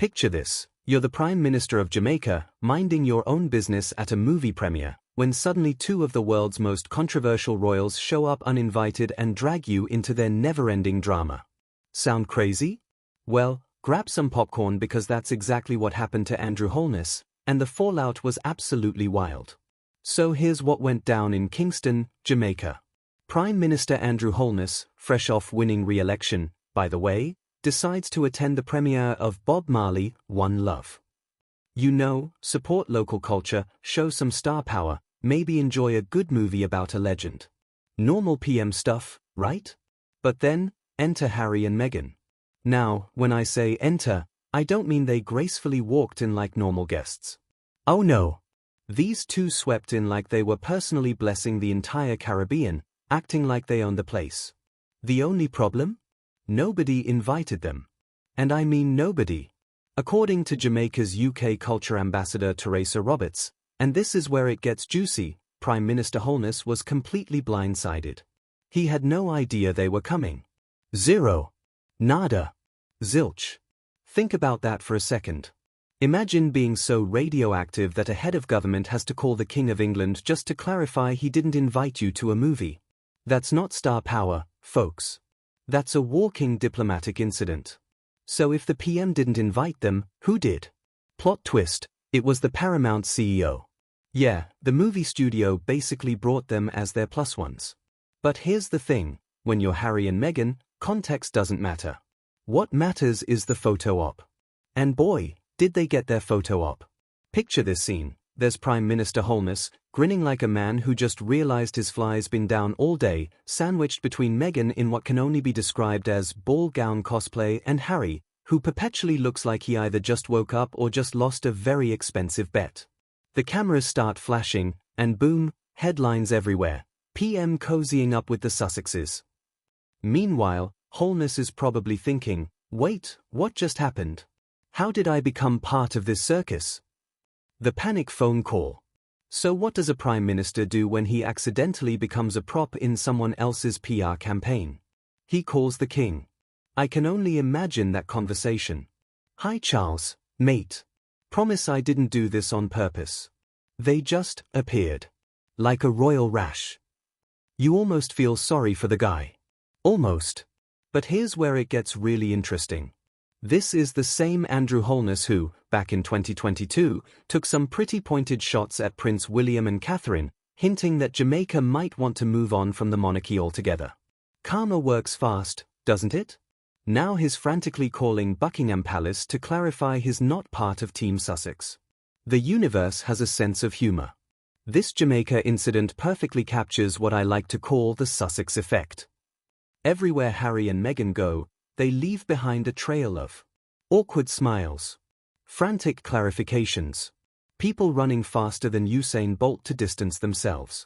Picture this, you're the Prime Minister of Jamaica, minding your own business at a movie premiere, when suddenly two of the world's most controversial royals show up uninvited and drag you into their never-ending drama. Sound crazy? Well, grab some popcorn because that's exactly what happened to Andrew Holness, and the fallout was absolutely wild. So here's what went down in Kingston, Jamaica. Prime Minister Andrew Holness, fresh off winning re-election, by the way, decides to attend the premiere of Bob Marley, One Love. You know, support local culture, show some star power, maybe enjoy a good movie about a legend. Normal PM stuff, right? But then, enter Harry and Meghan. Now, when I say enter, I don't mean they gracefully walked in like normal guests. Oh no! These two swept in like they were personally blessing the entire Caribbean, acting like they owned the place. The only problem? Nobody invited them. And I mean nobody. According to Jamaica's UK Culture Ambassador Teresa Roberts, and this is where it gets juicy, Prime Minister Holness was completely blindsided. He had no idea they were coming. Zero. Nada. Zilch. Think about that for a second. Imagine being so radioactive that a head of government has to call the King of England just to clarify he didn't invite you to a movie. That's not star power, folks. That's a walking diplomatic incident. So if the PM didn't invite them, who did? Plot twist, it was the Paramount CEO. Yeah, the movie studio basically brought them as their plus ones. But here's the thing, when you're Harry and Meghan, context doesn't matter. What matters is the photo op. And boy, did they get their photo op. Picture this scene. There's Prime Minister Holness, grinning like a man who just realized his fly's been down all day, sandwiched between Meghan in what can only be described as ball gown cosplay and Harry, who perpetually looks like he either just woke up or just lost a very expensive bet. The cameras start flashing, and boom, headlines everywhere. PM cozying up with the Sussexes. Meanwhile, Holness is probably thinking, wait, what just happened? How did I become part of this circus? The panic phone call. So what does a prime minister do when he accidentally becomes a prop in someone else's PR campaign? He calls the king. I can only imagine that conversation. Hi Charles, mate. Promise I didn't do this on purpose. They just appeared. Like a royal rash. You almost feel sorry for the guy. Almost. But here's where it gets really interesting. This is the same Andrew Holness who, back in 2022, took some pretty pointed shots at Prince William and Catherine, hinting that Jamaica might want to move on from the monarchy altogether. Karma works fast, doesn't it? Now he's frantically calling Buckingham Palace to clarify he's not part of Team Sussex. The universe has a sense of humor. This Jamaica incident perfectly captures what I like to call the Sussex effect. Everywhere Harry and Meghan go, they leave behind a trail of awkward smiles, frantic clarifications, people running faster than Usain Bolt to distance themselves.